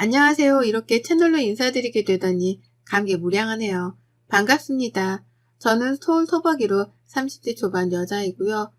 안녕하세요. 이렇게 채널로 인사드리게 되다니 감개무량하네요. 반갑습니다. 저는 서울 토박이로 30대 초반 여자이고요.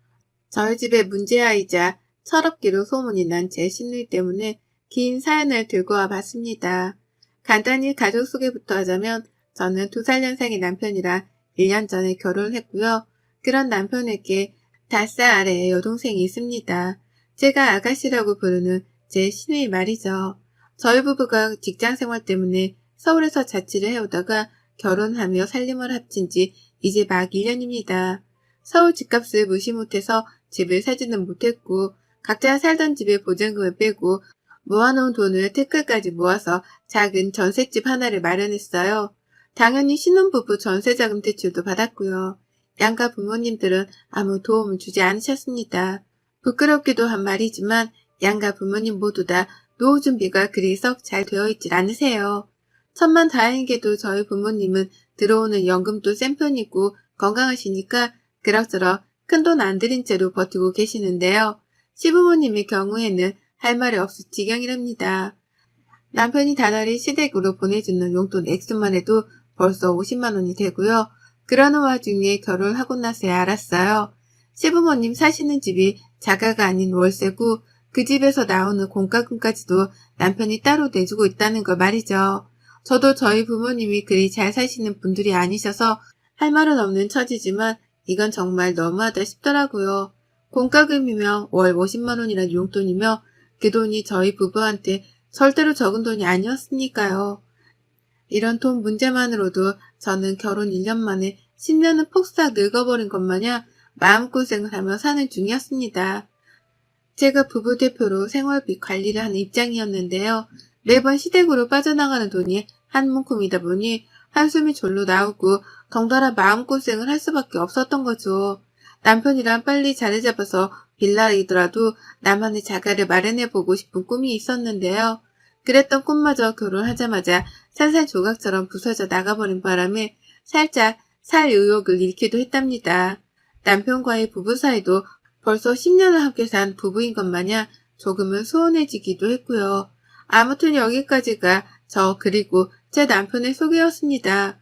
저희 집의 문제아이자 철없기로 소문이 난 제 시누이 때문에 긴 사연을 들고 와봤습니다. 간단히 가족 소개부터 하자면 저는 2살 연상의 남편이랑 1년 전에 결혼을 했고요. 그런 남편에게 5살 아래의 여동생이 있습니다. 제가 아가씨라고 부르는 제 시누이 말이죠. 저희 부부가 직장생활 때문에 서울에서 자취를 해오다가 결혼하며 살림을 합친 지 이제 막 1년입니다. 서울 집값을 무시 못해서 집을 사지는 못했고 각자 살던 집의 보증금을 빼고 모아놓은 돈을 태클까지 모아서 작은 전셋집 하나를 마련했어요. 당연히 신혼부부 전세자금 대출도 받았고요. 양가 부모님들은 아무 도움을 주지 않으셨습니다. 부끄럽기도 한 말이지만 양가 부모님 모두 다 노후 준비가 그리 썩 잘 되어 있질 않으세요. 천만다행히도 저희 부모님은 들어오는 연금도 센 편이고 건강하시니까 그럭저럭 큰돈 안 들인 채로 버티고 계시는데요. 시부모님의 경우에는 할 말이 없을 지경이랍니다. 남편이 다달이 시댁으로 보내주는 용돈 액수만 해도 벌써 50만 원이 되고요. 그러는 와중에 결혼을 하고 나서야 알았어요. 시부모님 사시는 집이 자가가 아닌 월세고 그 집에서 나오는 공과금까지도 남편이 따로 내주고 있다는 걸 말이죠. 저도 저희 부모님이 그리 잘 사시는 분들이 아니셔서 할 말은 없는 처지지만 이건 정말 너무하다 싶더라고요. 공과금이며 월 50만 원이란 용돈이며 그 돈이 저희 부부한테 절대로 적은 돈이 아니었으니까요. 이런 돈 문제만으로도 저는 결혼 1년 만에 10년은 폭삭 늙어버린 것 마냥 마음고생을 하며 사는 중이었습니다. 제가 부부 대표로 생활비 관리를 하는 입장이었는데요. 매번 시댁으로 빠져나가는 돈이 한 문큼이다 보니 한숨이 절로 나오고 덩달아 마음고생을 할 수밖에 없었던 거죠. 남편이랑 빨리 자리 잡아서 빌라이더라도 나만의 자가를 마련해보고 싶은 꿈이 있었는데요. 그랬던 꿈마저 결혼하자마자 산산조각처럼 부서져 나가버린 바람에 살짝 살 의욕을 잃기도 했답니다. 남편과의 부부 사이도 벌써 10년을 함께 산 부부인 것 마냥 조금은 소원해지기도 했고요. 아무튼 여기까지가 저 그리고 제 남편의 소개였습니다.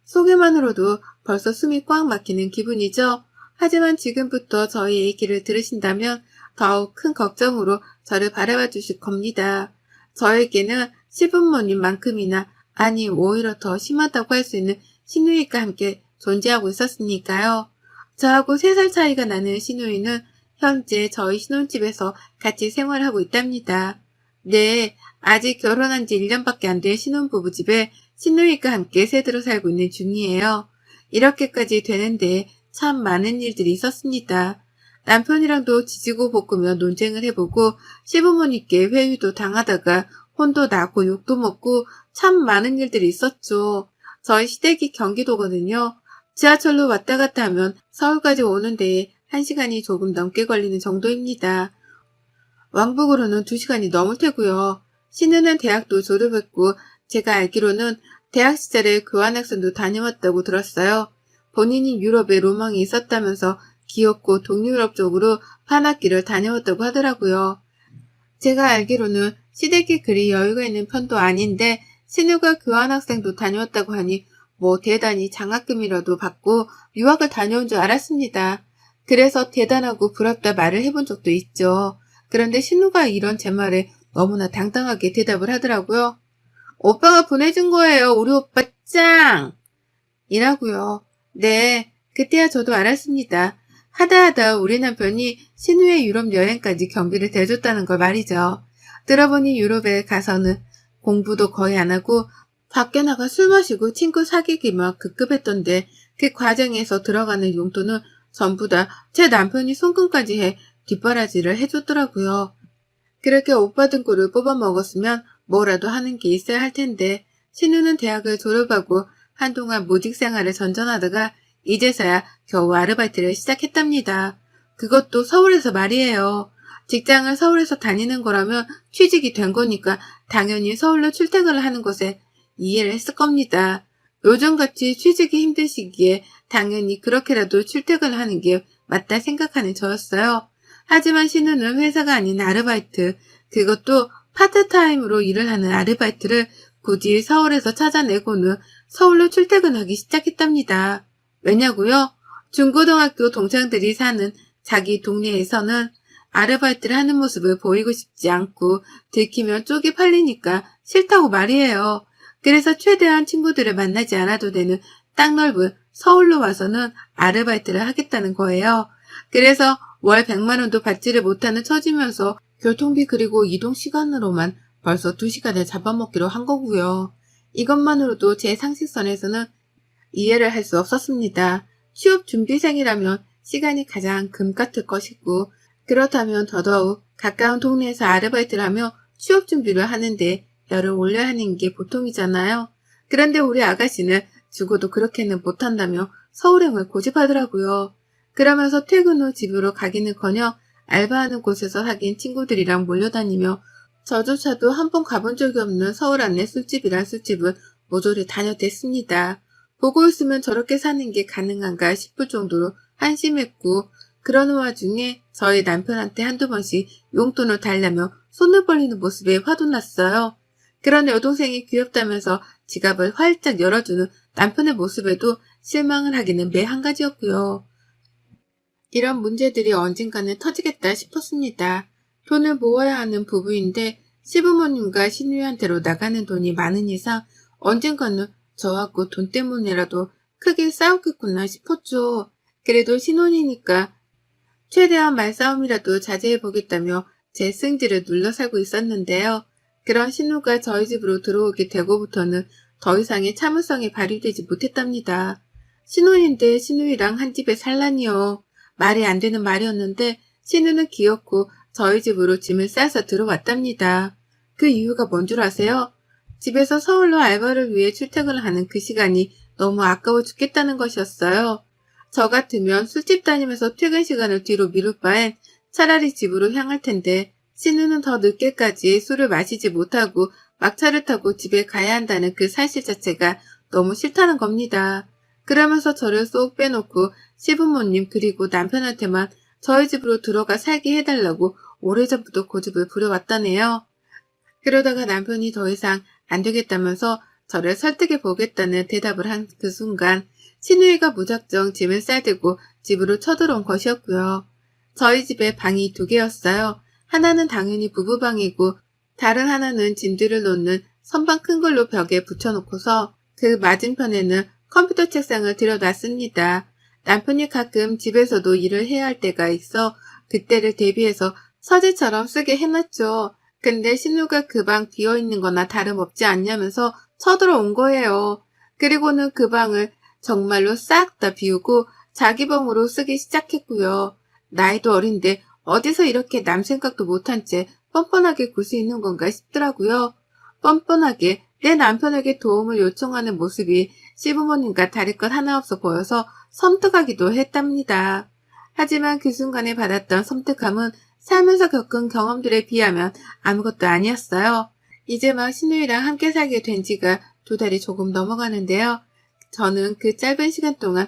소개만으로도 벌써 숨이 꽉 막히는 기분이죠. 하지만 지금부터 저희 얘기를 들으신다면 더욱 큰 걱정으로 저를 바라봐 주실 겁니다. 저에게는 시부모님만큼이나 아니 오히려 더 심하다고 할 수 있는 시누이가 함께 존재하고 있었으니까요. 저하고 3살 차이가 나는 시누이는 현재 저희 신혼집에서 같이 생활하고 있답니다. 네, 아직 결혼한 지 1년밖에 안 된 신혼부부 집에 시누이가 함께 새들어 살고 있는 중이에요. 이렇게까지 되는데 참 많은 일들이 있었습니다. 남편이랑도 지지고 볶으며 논쟁을 해보고 시부모님께 회유도 당하다가 혼도 나고 욕도 먹고 참 많은 일들이 있었죠. 저희 시댁이 경기도거든요. 지하철로 왔다 갔다 하면 서울까지 오는 데에 1시간이 조금 넘게 걸리는 정도입니다. 왕복으로는 2시간이 넘을 테고요. 신우는 대학도 졸업했고 제가 알기로는 대학 시절에 교환학생도 다녀왔다고 들었어요. 본인이 유럽에 로망이 있었다면서 귀엽고 동유럽 쪽으로 판학기를 다녀왔다고 하더라고요. 제가 알기로는 시댁이 그리 여유가 있는 편도 아닌데 신우가 교환학생도 다녀왔다고 하니 뭐 대단히 장학금이라도 받고 유학을 다녀온 줄 알았습니다. 그래서 대단하고 부럽다 말을 해본 적도 있죠. 그런데 신우가 이런 제 말에 너무나 당당하게 대답을 하더라고요. 오빠가 보내준 거예요. 우리 오빠 짱! 이라고요. 네, 그때야 저도 알았습니다. 하다하다 우리 남편이 신우의 유럽 여행까지 경비를 대줬다는 걸 말이죠. 들어보니 유럽에 가서는 공부도 거의 안 하고 밖에 나가 술 마시고 친구 사귀기만 급급했던데 그 과정에서 들어가는 용돈은 전부 다 제 남편이 송금까지 해 뒷바라지를 해줬더라고요. 그렇게 오빠 등골을 뽑아먹었으면 뭐라도 하는 게 있어야 할 텐데 신우는 대학을 졸업하고 한동안 모직 생활을 전전하다가 이제서야 겨우 아르바이트를 시작했답니다. 그것도 서울에서 말이에요. 직장을 서울에서 다니는 거라면 취직이 된 거니까 당연히 서울로 출퇴근을 하는 것에 이해를 했을 겁니다. 요즘같이 취직이 힘든 시기에 당연히 그렇게라도 출퇴근을 하는 게 맞다 생각하는 저였어요. 하지만 신우는 회사가 아닌 아르바이트, 그것도 파트타임으로 일을 하는 아르바이트를 굳이 서울에서 찾아내고는 서울로 출퇴근하기 시작했답니다. 왜냐고요? 중고등학교 동창들이 사는 자기 동네에서는 아르바이트를 하는 모습을 보이고 싶지 않고 들키면 쪽이 팔리니까 싫다고 말이에요. 그래서 최대한 친구들을 만나지 않아도 되는 땅 넓은 서울로 와서는 아르바이트를 하겠다는 거예요. 그래서 월 100만 원도 받지를 못하는 처지면서 교통비 그리고 이동 시간으로만 벌써 2시간을 잡아먹기로 한 거고요. 이것만으로도 제 상식선에서는 이해를 할 수 없었습니다. 취업 준비생이라면 시간이 가장 금 같을 것이고 그렇다면 더더욱 가까운 동네에서 아르바이트를 하며 취업 준비를 하는데 열을 올려야 하는 게 보통이잖아요. 그런데 우리 아가씨는 죽어도 그렇게는 못한다며 서울행을 고집하더라고요. 그러면서 퇴근 후 집으로 가기는커녕 알바하는 곳에서 사귄 친구들이랑 몰려다니며 저조차도 한 번 가본 적이 없는 서울 안내 술집이란 술집은 모조리 다녀댔습니다. 보고 있으면 저렇게 사는 게 가능한가 싶을 정도로 한심했고 그러는 와중에 저희 남편한테 한두 번씩 용돈을 달라며 손을 벌리는 모습에 화도 났어요. 그런 여동생이 귀엽다면서 지갑을 활짝 열어주는 남편의 모습에도 실망을 하기는 매 한 가지였고요. 이런 문제들이 언젠가는 터지겠다 싶었습니다. 돈을 모아야 하는 부부인데 시부모님과 시누이한테로 나가는 돈이 많은 이상 언젠가는 저하고 돈 때문에라도 크게 싸우겠구나 싶었죠. 그래도 신혼이니까 최대한 말싸움이라도 자제해보겠다며 제 승질을 눌러 살고 있었는데요. 그런 신우가 저희 집으로 들어오게 되고부터는 더 이상의 참을성이 발휘되지 못했답니다. 신혼인데 신우이랑 한 집에 살라니요. 말이 안 되는 말이었는데 신우는 귀엽고 저희 집으로 짐을 싸서 들어왔답니다. 그 이유가 뭔 줄 아세요? 집에서 서울로 알바를 위해 출퇴근을 하는 그 시간이 너무 아까워 죽겠다는 것이었어요. 저 같으면 술집 다니면서 퇴근 시간을 뒤로 미룰 바엔 차라리 집으로 향할 텐데 신우는 더 늦게까지 술을 마시지 못하고 막차를 타고 집에 가야 한다는 그 사실 자체가 너무 싫다는 겁니다. 그러면서 저를 쏙 빼놓고 시부모님 그리고 남편한테만 저희 집으로 들어가 살게 해달라고 오래전부터 고집을 부려왔다네요. 그러다가 남편이 더 이상 안 되겠다면서 저를 설득해 보겠다는 대답을 한 그 순간 신우이가 무작정 짐을 싸들고 집으로 쳐들어온 것이었고요. 저희 집에 방이 2개였어요. 하나는 당연히 부부방이고 다른 하나는 짐들을 놓는 선반 큰 걸로 벽에 붙여놓고서 그 맞은편에는 컴퓨터 책상을 들여놨습니다. 남편이 가끔 집에서도 일을 해야 할 때가 있어 그때를 대비해서 서재처럼 쓰게 해놨죠. 근데 신우가 그 방 비어있는 거나 다름없지 않냐면서 쳐들어온 거예요. 그리고는 그 방을 정말로 싹 다 비우고 자기 방으로 쓰기 시작했고요. 나이도 어린데 어디서 이렇게 남 생각도 못한 채 뻔뻔하게 굴 수 있는 건가 싶더라고요. 뻔뻔하게 내 남편에게 도움을 요청하는 모습이 시부모님과 다를 것 하나 없어 보여서 섬뜩하기도 했답니다. 하지만 그 순간에 받았던 섬뜩함은 살면서 겪은 경험들에 비하면 아무것도 아니었어요. 이제 막 신우이랑 함께 살게 된 지가 2달이 조금 넘어가는데요. 저는 그 짧은 시간 동안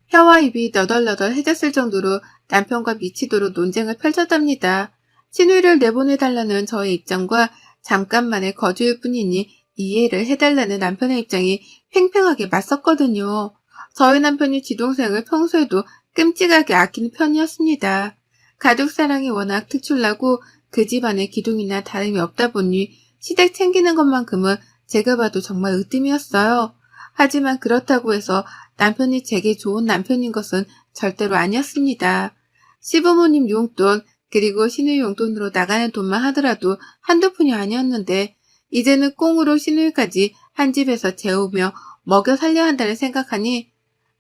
혀와 입이 너덜너덜해졌을 정도로 남편과 미치도록 논쟁을 펼쳤답니다. 신우이를 내보내달라는 저의 입장과 잠깐만의 거주일 뿐이니 이해를 해달라는 남편의 입장이 팽팽하게 맞섰거든요. 저희 남편이 지동생을 평소에도 끔찍하게 아끼는 편이었습니다. 가족 사랑이 워낙 특출나고 그 집안의 기둥이나 다름이 없다 보니 시댁 챙기는 것만큼은 제가 봐도 정말 으뜸이었어요. 하지만 그렇다고 해서 남편이 제게 좋은 남편인 것은 절대로 아니었습니다. 시부모님 용돈 그리고 신우이 용돈으로 나가는 돈만 하더라도 한두 푼이 아니었는데 이제는 꽁으로 신우이까지 한 집에서 재우며 먹여 살려 한다는 생각하니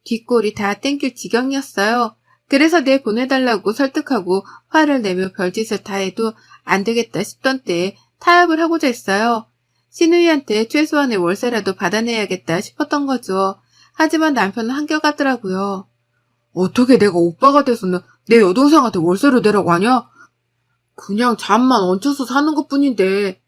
뒷골이 다 땡길 지경이었어요. 그래서 내 보내달라고 설득하고 화를 내며 별짓을 다 해도 안 되겠다 싶던 때에 타협을 하고자 했어요. 신우이한테 최소한의 월세라도 받아내야겠다 싶었던 거죠. 하지만 남편은 한결같더라고요. 어떻게 내가 오빠가 돼서는 내 여동생한테 월세를 내라고 하냐? 그냥 잠만 얹혀서 사는 것뿐인데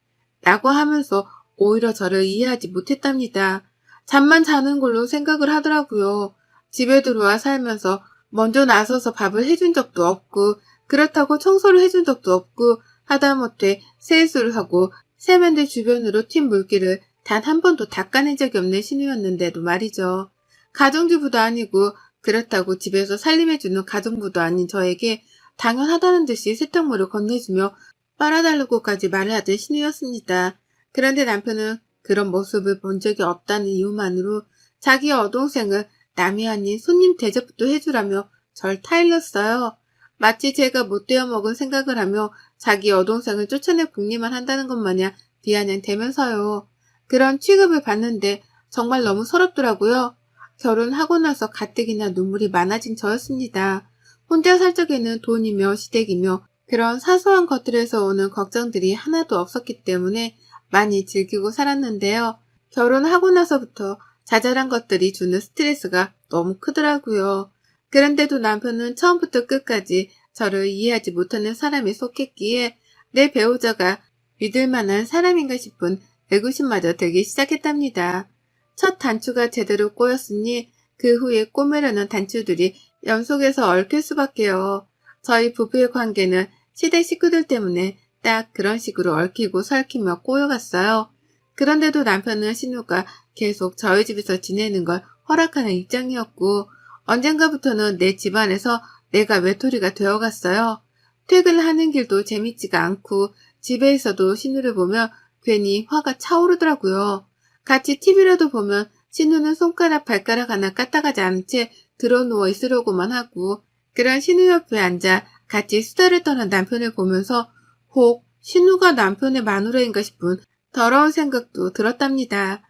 라고 하면서 오히려 저를 이해하지 못했답니다. 잠만 자는 걸로 생각을 하더라고요. 집에 들어와 살면서 먼저 나서서 밥을 해준 적도 없고 그렇다고 청소를 해준 적도 없고 하다못해 세수를 하고 세면대 주변으로 튄 물기를 단 한 번도 닦아낸 적이 없는 신우였는데도 말이죠. 가정주부도 아니고 그렇다고 집에서 살림해주는 가정부도 아닌 저에게 당연하다는 듯이 세탁물을 건네주며 빨아달라고까지 말을 하던 신우였습니다. 그런데 남편은 그런 모습을 본 적이 없다는 이유만으로 자기 여동생을 남이 아닌 손님 대접도 해주라며 절 타일렀어요. 마치 제가 못되어 먹은 생각을 하며 자기 여동생을 쫓아내 복리만 한다는 것 마냥 비아냥대면서요. 그런 취급을 받는데 정말 너무 서럽더라고요. 결혼하고 나서 가뜩이나 눈물이 많아진 저였습니다. 혼자 살 적에는 돈이며 시댁이며 그런 사소한 것들에서 오는 걱정들이 하나도 없었기 때문에 많이 즐기고 살았는데요. 결혼하고 나서부터 자잘한 것들이 주는 스트레스가 너무 크더라고요. 그런데도 남편은 처음부터 끝까지 저를 이해하지 못하는 사람에 속했기에 내 배우자가 믿을 만한 사람인가 싶은 의구심마저 들기 시작했답니다. 첫 단추가 제대로 꼬였으니 그 후에 꼬매려는 단추들이 연속해서 얽힐 수밖에요. 저희 부부의 관계는 시댁 식구들 때문에 딱 그런 식으로 얽히고 설키며 꼬여갔어요. 그런데도 남편은 신우가 계속 저희 집에서 지내는 걸 허락하는 입장이었고 언젠가부터는 내 집안에서 내가 외톨이가 되어갔어요. 퇴근하는 길도 재밌지가 않고 집에 있어도 신우를 보면 괜히 화가 차오르더라고요. 같이 TV라도 보면 신우는 손가락 발가락 하나 까딱하지 않은 채 드러누워 있으려고만 하고 그런 신우 옆에 앉아 같이 수다를 떠는 남편을 보면서 혹 신우가 남편의 마누라인가 싶은 더러운 생각도 들었답니다.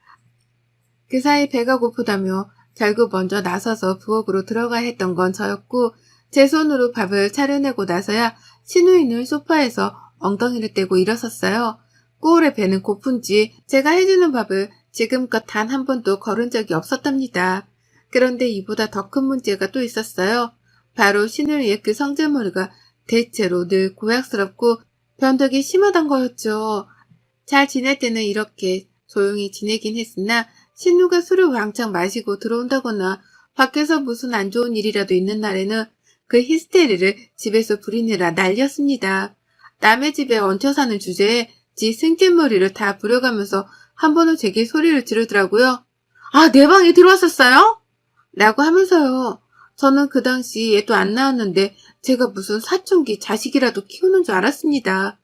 그 사이 배가 고프다며 결국 먼저 나서서 부엌으로 들어가야 했던 건 저였고 제 손으로 밥을 차려내고 나서야 신우이는 소파에서 엉덩이를 떼고 일어섰어요. 꼬울의 배는 고픈지 제가 해주는 밥을 지금껏 단 한 번도 거른 적이 없었답니다. 그런데 이보다 더 큰 문제가 또 있었어요. 바로 신우이의 그 성질머리가 대체로 늘 고약스럽고 변덕이 심하단 거였죠. 잘 지낼 때는 이렇게 조용히 지내긴 했으나 신우가 술을 왕창 마시고 들어온다거나 밖에서 무슨 안 좋은 일이라도 있는 날에는 그 히스테리를 집에서 부리느라 난리였습니다. 남의 집에 얹혀 사는 주제에 지 생짓머리를 다 부려가면서 한 번은 제게 소리를 지르더라고요. 아, 내 방에 들어왔었어요? 라고 하면서요. 저는 그 당시 애도 안 낳았는데 제가 무슨 사춘기 자식이라도 키우는 줄 알았습니다.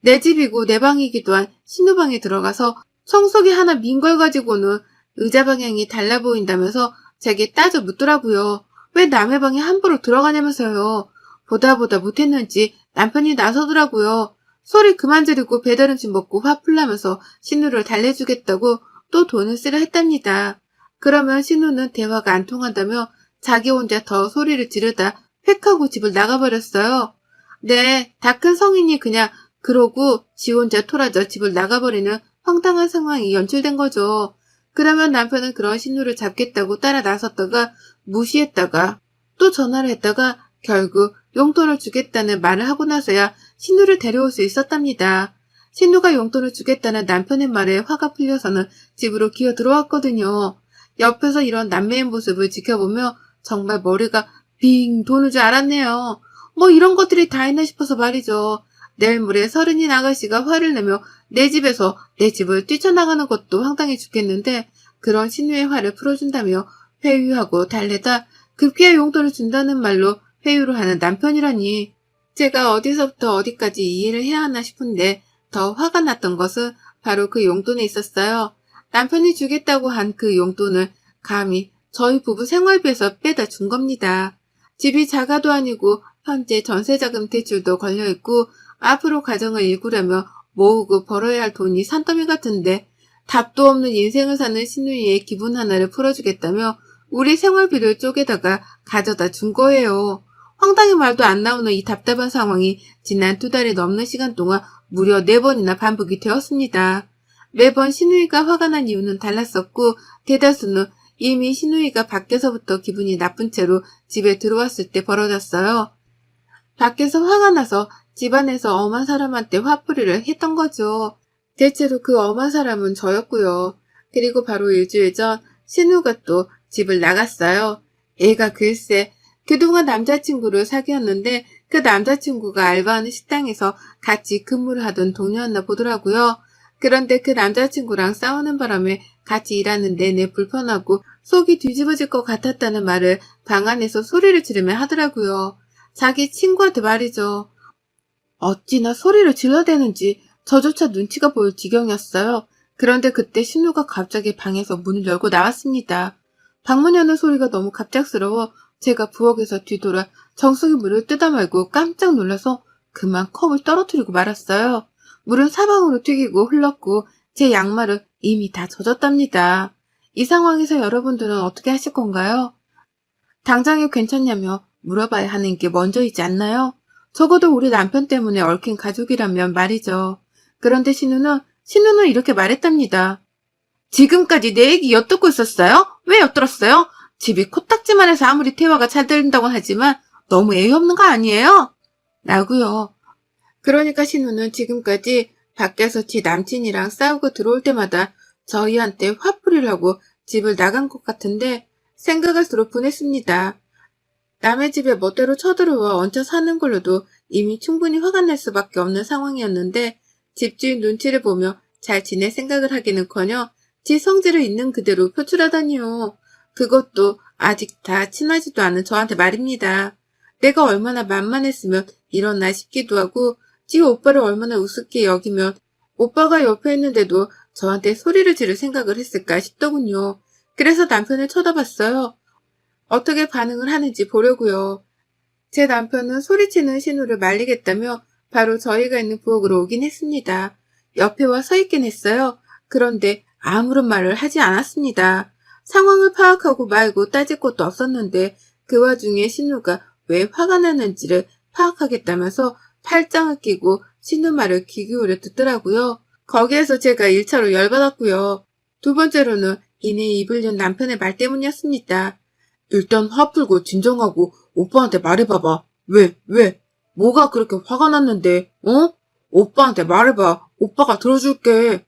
내 집이고 내 방이기도 한 신우 방에 들어가서 청소기 하나 민 걸 가지고는 의자 방향이 달라 보인다면서 제게 따져 묻더라고요. 왜 남의 방에 함부로 들어가냐면서요. 보다 못했는지 남편이 나서더라고요. 소리 그만 지르고 배달 음식 먹고 화풀나면서 신우를 달래주겠다고 또 돈을 쓰려 했답니다. 그러면 신우는 대화가 안 통한다며 자기 혼자 더 소리를 지르다 획 하고 집을 나가버렸어요. 네, 다 큰 성인이 그냥 그러고 지 혼자 토라져 집을 나가버리는 황당한 상황이 연출된 거죠. 그러면 남편은 그런 신우를 잡겠다고 따라 나섰다가 무시했다가 또 전화를 했다가 결국 용돈을 주겠다는 말을 하고 나서야 신우를 데려올 수 있었답니다. 신우가 용돈을 주겠다는 남편의 말에 화가 풀려서는 집으로 기어 들어왔거든요. 옆에서 이런 남매의 모습을 지켜보며 정말 머리가 빙 도는 줄 알았네요. 뭐 이런 것들이 다 있나 싶어서 말이죠. 내일 모레 서른인 아가씨가 화를 내며 내 집에서 내 집을 뛰쳐나가는 것도 황당해 죽겠는데 그런 신우의 화를 풀어준다며 회유하고 달래다 급기야 용돈을 준다는 말로 회유를 하는 남편이라니. 제가 어디서부터 어디까지 이해를 해야 하나 싶은데 더 화가 났던 것은 바로 그 용돈에 있었어요. 남편이 주겠다고 한 그 용돈을 감히 저희 부부 생활비에서 빼다 준 겁니다. 집이 자가도 아니고 현재 전세자금 대출도 걸려있고 앞으로 가정을 일구려며 모으고 벌어야 할 돈이 산더미 같은데 답도 없는 인생을 사는 신우이의 기분 하나를 풀어주겠다며 우리 생활비를 쪼개다가 가져다 준 거예요. 황당히 말도 안 나오는 이 답답한 상황이 지난 2달이 넘는 시간 동안 무려 4번이나 반복이 되었습니다. 매번 신우이가 화가 난 이유는 달랐었고 대다수는 이미 신우이가 밖에서부터 기분이 나쁜 채로 집에 들어왔을 때 벌어졌어요. 밖에서 화가 나서 집안에서 엄한 사람한테 화풀이를 했던 거죠. 대체로 그 엄한 사람은 저였고요. 그리고 바로 일주일 전 신우가 또 집을 나갔어요. 애가 글쎄 그동안 남자친구를 사귀었는데 그 남자친구가 알바하는 식당에서 같이 근무를 하던 동료였나 보더라고요. 그런데 그 남자친구랑 싸우는 바람에 같이 일하는 내내 불편하고 속이 뒤집어질 것 같았다는 말을 방 안에서 소리를 지르며 하더라고요. 자기 친구한테 말이죠. 어찌나 소리를 질러대는지 저조차 눈치가 보일 지경이었어요. 그런데 그때 신우가 갑자기 방에서 문을 열고 나왔습니다. 방문 여는 소리가 너무 갑작스러워 제가 부엌에서 뒤돌아 정수기 물을 뜯어 말고 깜짝 놀라서 그만 컵을 떨어뜨리고 말았어요. 물은 사방으로 튀기고 흘렀고 제 양말은 이미 다 젖었답니다. 이 상황에서 여러분들은 어떻게 하실 건가요? 당장에 괜찮냐며 물어봐야 하는 게 먼저이지 않나요? 적어도 우리 남편 때문에 얽힌 가족이라면 말이죠. 그런데 신우는 이렇게 말했답니다. 지금까지 내 얘기 엿듣고 있었어요? 왜 엿들었어요? 집이 코딱지만 해서 아무리 대화가 잘 들린다고 하지만 너무 애이 없는 거 아니에요? 라고요. 그러니까 신우는 지금까지 밖에서 지 남친이랑 싸우고 들어올 때마다 저희한테 화풀이를 하고 집을 나간 것 같은데 생각할수록 분했습니다. 남의 집에 멋대로 쳐들어와 얹혀 사는 걸로도 이미 충분히 화가 날 수밖에 없는 상황이었는데 집주인 눈치를 보며 잘 지낼 생각을 하기는커녕 지 성질을 있는 그대로 표출하다니요. 그것도 아직 다 친하지도 않은 저한테 말입니다. 내가 얼마나 만만했으면 일어나 싶기도 하고 지 오빠를 얼마나 우습게 여기면 오빠가 옆에 있는데도 저한테 소리를 지를 생각을 했을까 싶더군요. 그래서 남편을 쳐다봤어요. 어떻게 반응을 하는지 보려고요. 제 남편은 소리치는 신우를 말리겠다며 바로 저희가 있는 부엌으로 오긴 했습니다. 옆에 와 서 있긴 했어요. 그런데 아무런 말을 하지 않았습니다. 상황을 파악하고 말고 따질 것도 없었는데 그 와중에 신우가 왜 화가 나는지를 파악하겠다면서 팔짱을 끼고 신우 말을 귀 기울여 듣더라고요. 거기에서 제가 1차로 열받았고요. 두 번째로는 이내 입을 연 남편의 말 때문이었습니다. 일단 화 풀고 진정하고 오빠한테 말해봐봐. 왜? 뭐가 그렇게 화가 났는데, 어? 오빠한테 말해봐. 오빠가 들어줄게.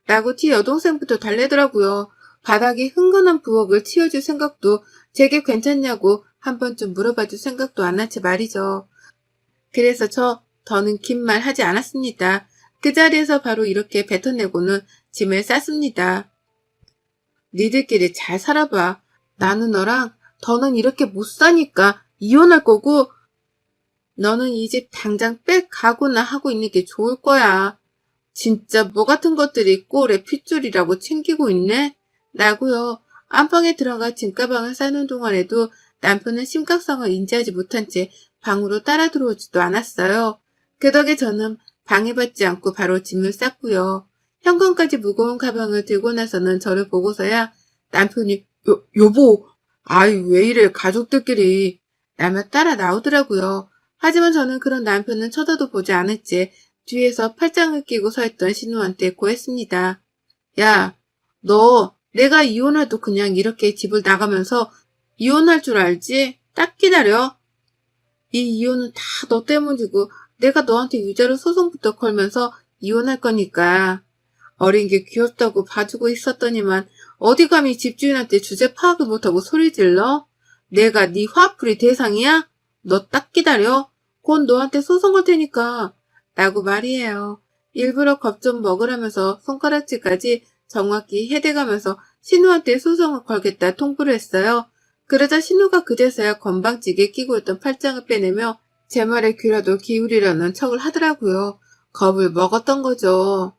라고 티 여동생부터 달래더라고요. 바닥이 흥건한 부엌을 치워줄 생각도 제게 괜찮냐고 한 번쯤 물어봐줄 생각도 안 한 채 말이죠. 그래서 더는 긴 말 하지 않았습니다. 그 자리에서 바로 이렇게 뱉어내고는 짐을 쌌습니다. 니들끼리 잘 살아봐. 나는 너랑 더는 이렇게 못 사니까 이혼할 거고 너는 이 집 당장 빽 가고나 하고 있는 게 좋을 거야. 진짜 뭐 같은 것들이 꼴에 핏줄이라고 챙기고 있네? 라고요. 안방에 들어가 짐가방을 싸는 동안에도 남편은 심각성을 인지하지 못한 채 방으로 따라 들어오지도 않았어요. 그 덕에 저는 방해받지 않고 바로 짐을 쌌고요. 현관까지 무거운 가방을 들고 나서는 저를 보고서야 남편이 여보, 아이 왜 이래 가족들끼리 라며 따라 나오더라고요. 하지만 저는 그런 남편은 쳐다도 보지 않을 채 뒤에서 팔짱을 끼고 서 있던 신우한테 고했습니다. 야, 너 내가 이혼해도 그냥 이렇게 집을 나가면서 이혼할 줄 알지? 딱 기다려. 이 이혼은 다 너 때문이고 내가 너한테 유죄로 소송부터 걸면서 이혼할 거니까. 어린 게 귀엽다고 봐주고 있었더니만 어디 감히 집주인한테 주제 파악을 못하고 소리 질러? 내가 네 화풀이 대상이야? 너 딱 기다려. 곧 너한테 소송 걸 테니까. 라고 말이에요. 일부러 겁 좀 먹으라면서 손가락질까지 정확히 해대가면서 신우한테 소송을 걸겠다 통보를 했어요. 그러자 신우가 그제서야 건방지게 끼고 있던 팔짱을 빼내며 제 말에 귀라도 기울이려는 척을 하더라고요. 겁을 먹었던 거죠.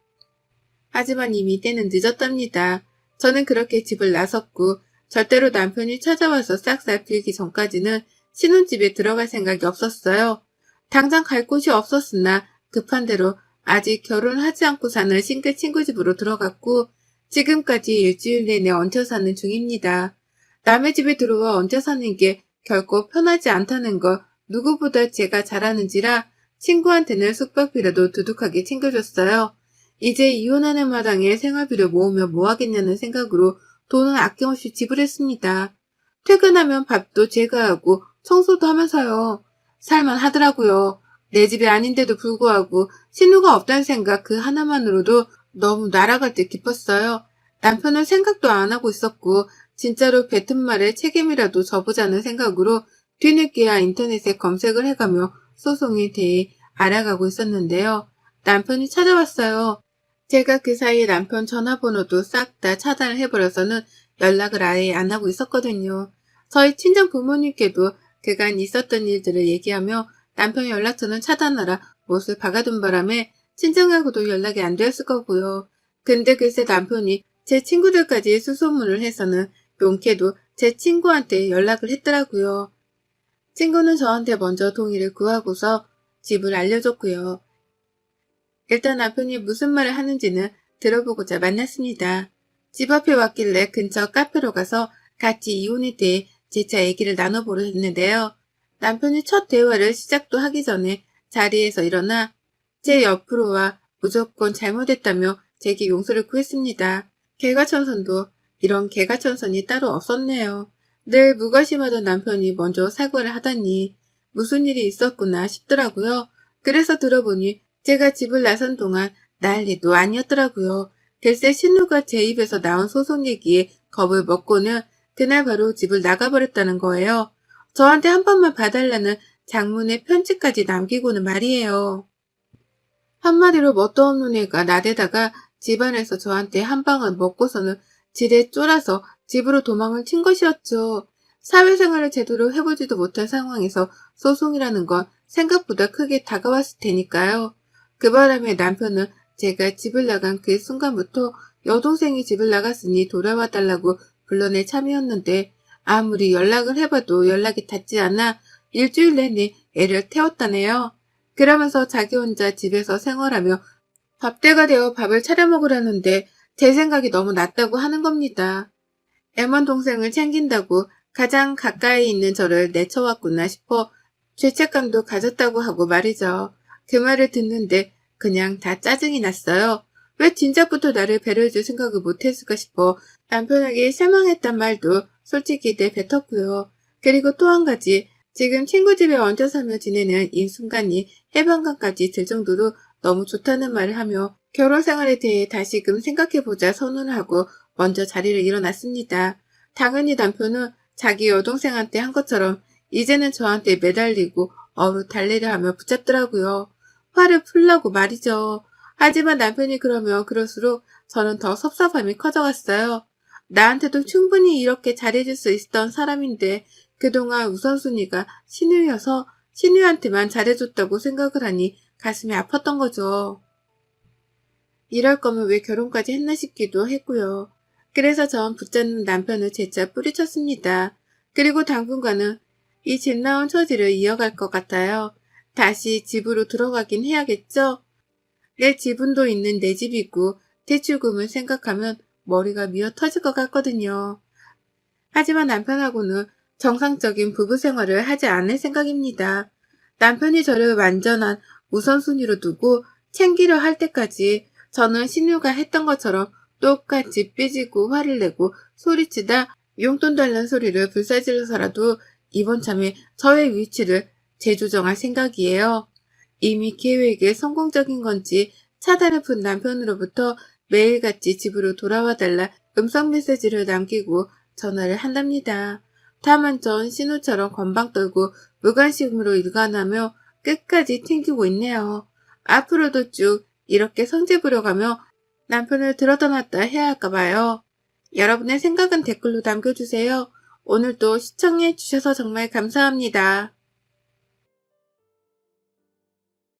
하지만 이미 때는 늦었답니다. 저는 그렇게 집을 나섰고 절대로 남편이 찾아와서 싹싹 빌기 전까지는 신혼집에 들어갈 생각이 없었어요. 당장 갈 곳이 없었으나 급한 대로 아직 결혼하지 않고 사는 싱글 친구 집으로 들어갔고 지금까지 일주일 내내 얹혀 사는 중입니다. 남의 집에 들어와 얹혀 사는 게 결코 편하지 않다는 걸 누구보다 제가 잘 아는지라 친구한테는 숙박비라도 두둑하게 챙겨줬어요. 이제 이혼하는 마당에 생활비를 모으면 뭐하겠냐는 생각으로 돈은 아낌없이 지불했습니다. 퇴근하면 밥도 제가 하고 청소도 하면서요. 살만 하더라고요. 내 집이 아닌데도 불구하고 신우가 없다는 생각 그 하나만으로도 너무 날아갈 듯 기뻤어요. 남편은 생각도 안 하고 있었고 진짜로 뱉은 말에 책임이라도 져보자는 생각으로 뒤늦게야 인터넷에 검색을 해가며 소송에 대해 알아가고 있었는데요. 남편이 찾아왔어요. 제가 그 사이에 남편 전화번호도 싹 다 차단을 해버려서는 연락을 아예 안 하고 있었거든요. 저희 친정 부모님께도 그간 있었던 일들을 얘기하며 남편 연락처는 차단하라 못을 박아둔 바람에 친정하고도 연락이 안 되었을 거고요. 근데 글쎄 남편이 제 친구들까지 수소문을 해서는 용케도 제 친구한테 연락을 했더라고요. 친구는 저한테 먼저 동의를 구하고서 집을 알려줬고요. 일단 남편이 무슨 말을 하는지는 들어보고자 만났습니다. 집 앞에 왔길래 근처 카페로 가서 같이 이혼에 대해 재차 얘기를 나눠보려 했는데요. 남편이 첫 대화를 시작도 하기 전에 자리에서 일어나 제 옆으로 와 무조건 잘못했다며 제게 용서를 구했습니다. 개가천선도 이런 개가천선이 따로 없었네요. 늘 무관심하던 남편이 먼저 사과를 하다니 무슨 일이 있었구나 싶더라고요. 그래서 들어보니 제가 집을 나선 동안 난리도 아니었더라고요. 글쎄 신우가 제 입에서 나온 소송 얘기에 겁을 먹고는 그날 바로 집을 나가버렸다는 거예요. 저한테 한 번만 봐달라는 장문의 편지까지 남기고는 말이에요. 한마디로 뭣도 없는 애가 나대다가 집안에서 저한테 한 방을 먹고서는 지레 쫄아서 집으로 도망을 친 것이었죠. 사회생활을 제대로 해보지도 못한 상황에서 소송이라는 건 생각보다 크게 다가왔을 테니까요. 그 바람에 남편은 제가 집을 나간 그 순간부터 여동생이 집을 나갔으니 돌아와 달라고 불러낼 참이었는데 아무리 연락을 해봐도 연락이 닿지 않아 일주일 내내 애를 태웠다네요. 그러면서 자기 혼자 집에서 생활하며 밥때가 되어 밥을 차려 먹으라는데 제 생각이 너무 낮다고 하는 겁니다. 애먼 동생을 챙긴다고 가장 가까이 있는 저를 내쳐왔구나 싶어 죄책감도 가졌다고 하고 말이죠. 그 말을 듣는데 그냥 다 짜증이 났어요. 왜 진작부터 나를 배려해줄 생각을 못했을까 싶어 남편에게 실망했단 말도 솔직히 내뱉었고요. 그리고 또 한 가지, 지금 친구 집에 얹혀 살며 지내는 이 순간이 해방감까지 들 정도로 너무 좋다는 말을 하며 결혼 생활에 대해 다시금 생각해보자 선언을 하고 먼저 자리를 일어났습니다. 당연히 남편은 자기 여동생한테 한 것처럼 이제는 저한테 매달리고 어루달래를 하며 붙잡더라고요. 화를 풀라고 말이죠. 하지만 남편이 그러면 그럴수록 저는 더 섭섭함이 커져갔어요. 나한테도 충분히 이렇게 잘해줄 수 있었던 사람인데 그동안 우선순위가 신우여서 신우한테만 잘해줬다고 생각을 하니 가슴이 아팠던 거죠. 이럴 거면 왜 결혼까지 했나 싶기도 했고요. 그래서 전 붙잡는 남편을 재차 뿌리쳤습니다. 그리고 당분간은 이 집 나온 처지를 이어갈 것 같아요. 다시 집으로 들어가긴 해야겠죠? 내 지분도 있는 내 집이고 대출금을 생각하면 머리가 미어 터질 것 같거든요. 하지만 남편하고는 정상적인 부부 생활을 하지 않을 생각입니다. 남편이 저를 완전한 우선순위로 두고 챙기려 할 때까지 저는 신우가 했던 것처럼 똑같이 삐지고 화를 내고 소리치다 용돈 달라는 소리를 불사질러서라도 이번 참에 저의 위치를 재조정할 생각이에요. 이미 계획이 성공적인 건지 차단을 푼 남편으로부터 매일같이 집으로 돌아와 달라 음성 메시지를 남기고 전화를 한답니다. 다만 전 신우처럼 건방 떨고 무관심으로 일관하며 끝까지 튕기고 있네요. 앞으로도 쭉 이렇게 성질 부려가며 남편을 들어떠났다 해야 할까 봐요. 여러분의 생각은 댓글로 남겨주세요. 오늘도 시청해 주셔서 정말 감사합니다.